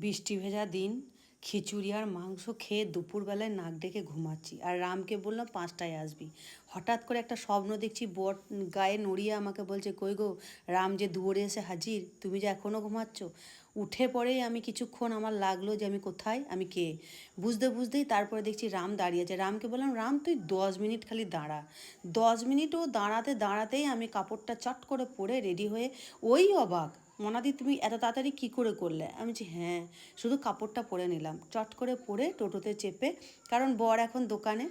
বৃষ্টি ভেজা দিন, খিচুড়ি আর মাংস খেয়ে দুপুরবেলায় নাক ডেকে ঘুমাচ্ছি। আর রামকে বললাম 5টায় আসবি। হঠাৎ করে একটা স্বপ্ন দেখছি, বট গায়ে নড়িয়ে আমাকে বলছে, কই গো রাম যে দুয়ারে এসে হাজির, তুমি যে এখনও ঘুমাচ্ছ। উঠে পড়েই আমি কিছুক্ষণ আমার লাগলো যে আমি কোথায়, আমি কে, বুঝতে বুঝতেই তারপরে দেখছি রাম দাঁড়িয়ে আছে। রামকে বললাম, রাম তুই 10 মিনিট খালি দাঁড়া। 10 মিনিট ও দাঁড়াতে দাঁড়াতেই আমি কাপড়টা চট করে পরে রেডি হয়ে, ওই অবাক, মনাদি তুমি এত তাড়াতাড়ি কী করে করলে? আমি বলছি হ্যাঁ, শুধু কাপড়টা পরে নিলাম। চট করে পরে টোটোতে চেপে, কারণ বর এখন দোকানে।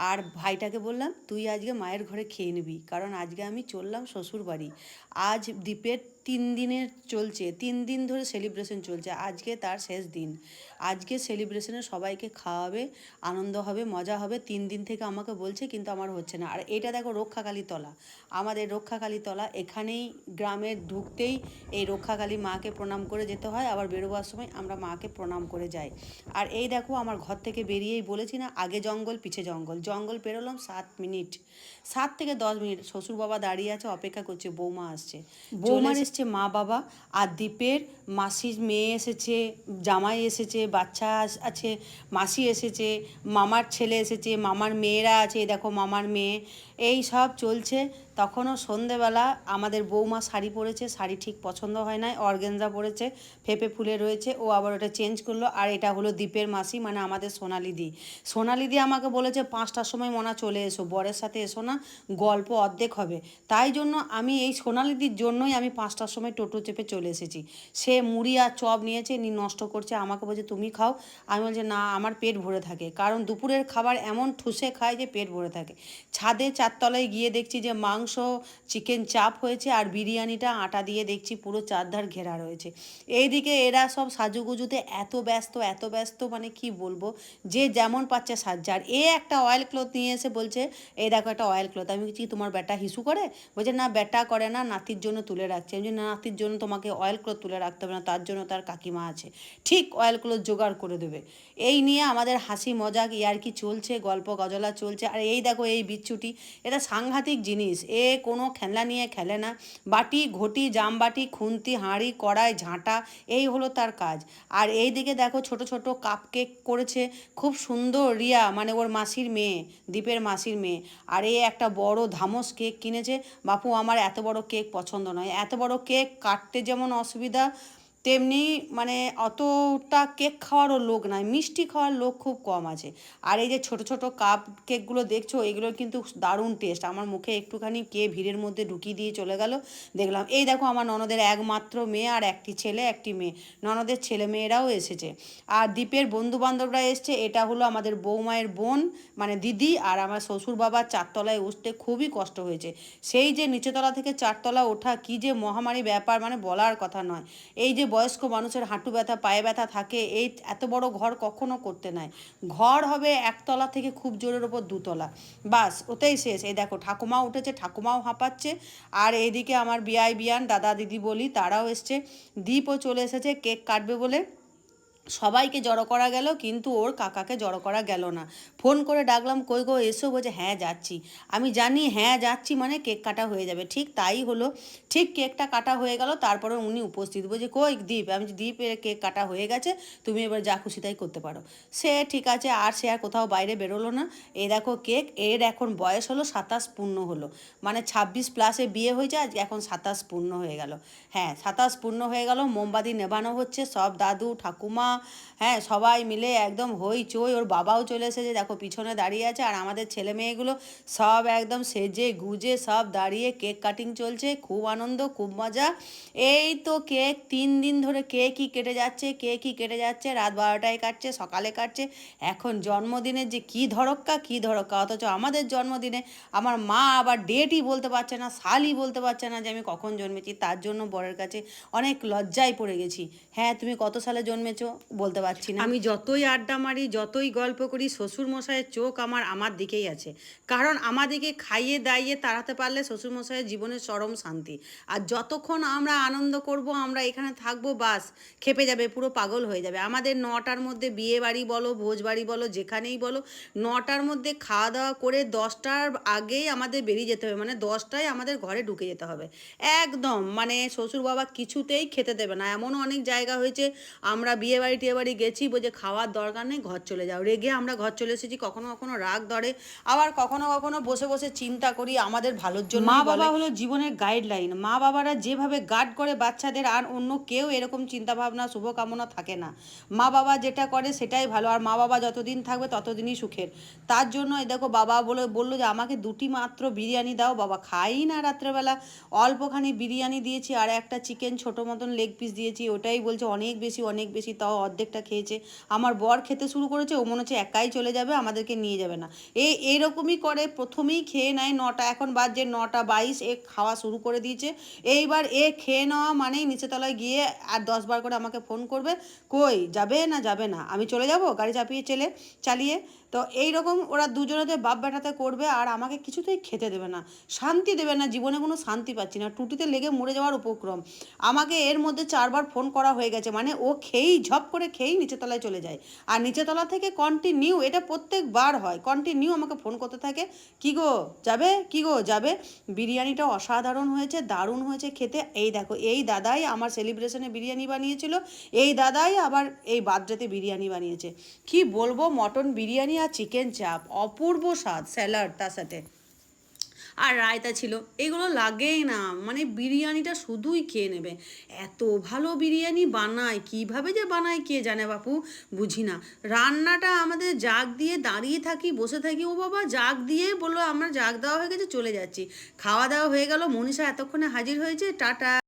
আর ভাইটাকে বললাম, তুই আজকে মায়ের ঘরে খেয়ে নিবি, কারণ আজকে আমি চললাম শ্বশুর বাড়ি। আজ দ্বীপের 3 দিনের চলছে, 3 দিন ধরে সেলিব্রেশন চলছে, আজকে তার শেষ দিন। আজকে সেলিব্রেশনে সবাইকে খাওয়াবে, আনন্দ হবে, মজা হবে। 3 দিন থেকে আমাকে বলছে, কিন্তু আমার হচ্ছে না। আর এটা দেখো রক্ষাকালী তলা, আমাদের রক্ষাকালী তলা, এখানেই গ্রামে ঢুকতেই এই রক্ষাকালী মাকে প্রণাম করে যেতে হয়, আবার বেরোবার সময় আমরা মাকে প্রণাম করে যাই। আর এই দেখো আমার ঘর থেকে বেরিয়েই বলেছি না, আগে জঙ্গল পিছে জঙ্গল, জঙ্গল পেরোলাম 7 মিনিট, 7 থেকে 10 মিনিট। শ্বশুর বাবা দাঁড়িয়ে আছে, অপেক্ষা করছে, বৌমা আসছে, বৌমার এসছে মা বাবা, আর দ্বীপের মাসির মেয়ে এসেছে, জামাই এসেছে, বাচ্চা আছে, মাসি এসেছে, মামার ছেলে এসেছে, মামার মেয়েরা আছে, এই দেখো মামার মেয়ে, এই সব চলছে। তখনও সন্ধেবেলা আমাদের বৌমা শাড়ি পরেছে, শাড়ি ঠিক পছন্দ হয় নাই, অর্গেনজা পরেছে, ফেপে ফুলে রয়েছে, ও আবার ওটা চেঞ্জ করলো। আর এটা হলো দ্বীপের মাসি, মানে আমাদের সোনালিদি। সোনালিদি আমাকে বলেছে 5টার সময় মনা চলে এসো, বরের সাথে এসো না, গল্প অর্ধেক হবে। তাই জন্য আমি এই সোনালিদির জন্যই আমি 5টার সময় টোটো চেপে চলে এসেছি। সে মুড়ি আর চপ নিয়েছে, নষ্ট করছে, আমাকে বলছে তুমি খাও। আমি বলছি না, আমার পেট ভরে থাকে, কারণ দুপুরের খাবার এমন ঠুসে খায় যে পেট ভরে থাকে। ছাদে 4তলায় গিয়ে দেখছি যে মাংস, চিকেন চাপ হয়েছে, আর বিরিয়ানিটা আটা দিয়ে দেখছি পুরো চারধার ঘেরা রয়েছে। এইদিকে এরা সব সাজুগুজুতে এত ব্যস্ত, এত ব্যস্ত, মানে কি বলবো, যে যেমন পাচ্ছে সাজছে। আর এ একটা অয়েল ক্লথ নিয়ে এসে বলছে, এই দেখো একটা অয়েল ক্লথ। আমি বলছি তোমার বেটা হিসু করে? বলছে না, বেটা করে না, নাতির জন্য তুলে রাখছে। আমি বলছি না, নাতির জন্য তোমাকে অয়েল ক্লথ তুলে রাখতে হবে না, তার জন্য তার কাকিমা আছে, ঠিক অয়েল ক্লথ জোগাড় করে দেবে। এই নিয়ে আমাদের হাসি মজাক ইয়ার্কি চলছে, গল্প গজলা চলছে। আর এই দেখো এই বিচ্ছুটি, এটা সাংঘাতিক জিনিস, এ কোনো খেলনা নিয়ে খেলে না। বাটি ঘটি, জামবাটি, খুন্তি, হাঁড়ি, কড়াই, ঝাঁটা, এই হলো তার কাজ। আর এই দিকে দেখো ছোট ছোট কাপ কেক করেছে, খুব সুন্দর, রিয়া মানে ওর মাসির মেয়ে, দীপের মাসির মেয়ে। আর এই একটা বড় ধামস কেক কিনেছে। বাপু আমার এত বড় কেক পছন্দ নয়, এত বড় কেক কাটতে যেমন অসুবিধা, তেমনি মানে অতটা কেক খাওয়ারও লোক নাই, মিষ্টি খাওয়ার লোক খুব কম আছে। আর এই যে ছোট ছোট কাপ কেকগুলো দেখছো, এগুলো কিন্তু দারুণ টেস্ট। আমার মুখে একটুখানি কে ভিড়ের মধ্যে ঢুকিয়ে দিয়ে চলে গেল, দেখলাম। এই দেখো আমার ননদের একমাত্র মেয়ে, আর একটি ছেলে একটি মেয়ে, ননদের ছেলে মেয়েরাও এসেছে। আর দ্বীপের বন্ধু বান্ধবরা এসছে। এটা হলো আমাদের বৌমায়ের বোন, মানে দিদি। আর আমার শ্বশুর বাবার 4তলায় উঠতে খুবই কষ্ট হয়েছে। সেই যে নিচেতলা থেকে 4তলা ওঠা, কি যে মহামারী ব্যাপার, মানে বলার কথা নয়। এই যে বয়স্ক মানুষের হাঁটু ব্যথা, পায়ে ব্যথা থাকে, এই এত বড় ঘর কখনো করতে নাই। ঘর হবে 1তলা থেকে খুব জোরের ওপর 2তলা, বাস ওতেই শেষ। এই দেখো ঠাকুমা উঠেছে, ঠাকুমাও হাঁপাচ্ছে। আর এইদিকে আমার বিয়াই বিয়ান দাদা দিদি বলি, তারাও এসছে। দীপও চলে এসেছে কেক কাটবে বলে। সবাইকে জড়ো করা গেল, কিন্তু ওর কাকাকে জড়ো করা গেল না। ফোন করে ডাকলাম, কই গো এসো, বলছে হ্যাঁ যাচ্ছি। আমি জানি হ্যাঁ যাচ্ছি মানে কেক কাটা হয়ে যাবে, ঠিক তাই হলো। ঠিক কেকটা কাটা হয়ে গেল, তারপরে উনি উপস্থিত, বলছে কই দীপ? আমি বলছি, দীপ এর কেক কাটা হয়ে গেছে, তুমি এবার যা খুশি তাই করতে পারো। সে ঠিক আছে, আর সে আর কোথাও বাইরে বেরোলো না। এই দেখো কেক, এর এখন বয়স হলো 27 পূর্ণ হলো, মানে 26+এ বিয়ে হয়েছে, আজ এখন 27 পূর্ণ হয়ে গেল। হ্যাঁ 27 পূর্ণ হয়ে গেল, মোমবাতি নেভানো হচ্ছে, সব দাদু ঠাকুমা, হ্যাঁ সবাই মিলে একদম হইচই। ওর বাবাও চলে এসেছে, দেখো পিছনে দাঁড়িয়ে আছে। আর আমাদের ছেলে মেয়েগুলো সব একদম সেজে গুজে সব দাঁড়িয়ে, কেক কাটিং চলছে, খুব আনন্দ, খুব মজা। এই তো কেক 3 দিন ধরে কেকই কেটে যাচ্ছে, কেকই কেটে যাচ্ছে, রাত 12টায় কাটছে, সকালে কাটছে। এখন জন্মদিনের যে কী ধরক্কা, কী ধরক্কা, অথচ আমাদের জন্মদিনে আমার মা আবার ডেটই বলতে পারছে না, সালই বলতে পারছে না যে আমি কখন জন্মেছি। তার জন্য বরের কাছে অনেক লজ্জায় পড়ে গেছি। হ্যাঁ তুমি কত সালে জন্মেছো বলতে পারছি না। আমি যতই আড্ডা মারি, যতই গল্প করি, শ্বশুরমশাইয়ের চোখ আমার দিকেই আছে, কারণ আমাদেরকে খাইয়ে দাইয়ে তাড়াতে পারলে শ্বশুরমশাইয়ের জীবনের চরম শান্তি। আর যতক্ষণ আমরা আনন্দ করব, আমরা এখানে থাকবো, বাস খেপে যাবে, পুরো পাগল হয়ে যাবে। আমাদের 9টার মধ্যে বিয়ে বাড়ি বলো, ভোজ বাড়ি বলো, যেখানেই বলো, 9টার মধ্যে খাওয়া দাওয়া করে 10টার আগেই আমাদের বেরিয়ে যেতে হবে, মানে 10টায় আমাদের ঘরে ঢুকে যেতে হবে একদম। মানে শ্বশুর বাবা কিছুতেই খেতে দেবে না। এমনও অনেক জায়গা হয়েছে আমরা বিয়ে বাড়ি টিয়ে বাড়ি গেছি, বলছে খাওয়ার দরকার নেই, ঘর চলে যাও। রেগে আমরা ঘর চলে এসেছি। কখনো কখনো রাগ ধরে, আবার কখনো কখনো বসে বসে চিন্তা করি আমাদের ভালোর জন্য। মা বাবা হলো জীবনের গাইডলাইন। মা বাবারা যেভাবে গার্ড করে বাচ্চাদের, আর অন্য কেউ এরকম চিন্তাভাবনা শুভকামনা থাকে না। মা বাবা যেটা করে সেটাই ভালো, আর মা বাবা যতদিন থাকবে ততদিনই সুখের। তার জন্য এই দেখো, বাবা বললো যে আমাকে দুটি মাত্র বিরিয়ানি দাও। বাবা খাই না রাত্রেবেলা, অল্পখানি বিরিয়ানি দিয়েছি আর একটা চিকেন ছোটো মতন লেগ পিস দিয়েছি, ওটাই বলছে অনেক বেশি অনেক বেশি, তাও অর্ধেকটা খেয়েছে। আমার বর খেতে শুরু করেছে, ও মনে হচ্ছে একাই চলে যাবে, আমাদেরকে নিয়ে যাবে না। এইরকমই করে, প্রথমেই খেয়ে নেয় 9টা, এখন বাজে 9:22, এ খাওয়া শুরু করে দিয়েছে। এইবার এ খেয়ে নেওয়া মানেই নিচে তলায় গিয়ে আর 10বার করে আমাকে ফোন করবে, কই যাবে না যাবে না, আমি চলে যাব গাড়ি চালিয়ে। তো এইরকম ওরা দুজনেতে বাপ বেটাতে করবে, আর আমাকে কিছুতেই খেতে দেবে না, শান্তি দেবে না, জীবনে কোনো শান্তি পাচ্ছি না, টুটিতে লেগে মরে যাওয়ার উপক্রম। আমাকে এর মধ্যে 4বার ফোন করা হয়ে গেছে, মানে ও খেয়েই ঝপ করে খেয়েই নিচেতলায় চলে যায়, আর নিচেতলা থেকে কন্টিনিউ, এটা প্রত্যেকবার হয়, কন্টিনিউ আমাকে ফোন করতে থাকে, কি গো যাবে, কি গো যাবে। বিরিয়ানিটা অসাধারণ হয়েছে, দারুণ হয়েছে খেতে। এই দেখো, এই দাদাই আমার সেলিব্রেশনে বিরিয়ানি বানিয়েছিল, এই দাদাই আবার এই বার্থডেতে বিরিয়ানি বানিয়েছে। কি বলবো, মটন বিরিয়ানি আর চিকেন চাপ, অপূর্ব স্বাদ, স্যালাড তার সাথে, আর রায়তা ছিল। এগুলো লাগেই না, মানে বিরিয়ানিটা শুধুই খেয়ে নেবে। এত ভালো বিরিয়ানি বানায়, কিভাবে যে বানায় কে জানে বাপু, বুঝি না। রান্নাটা আমাদের জাগ দিয়ে দাঁড়িয়ে থাকি, বসে থাকি, ও বাবা জাগ দিয়ে বললো আমরা জাগ দেওয়া হয়ে গেছে চলে যাচ্ছি। খাওয়া দাওয়া হয়ে গেল, মনীষা এতক্ষণে হাজির হয়েছে, টাটা।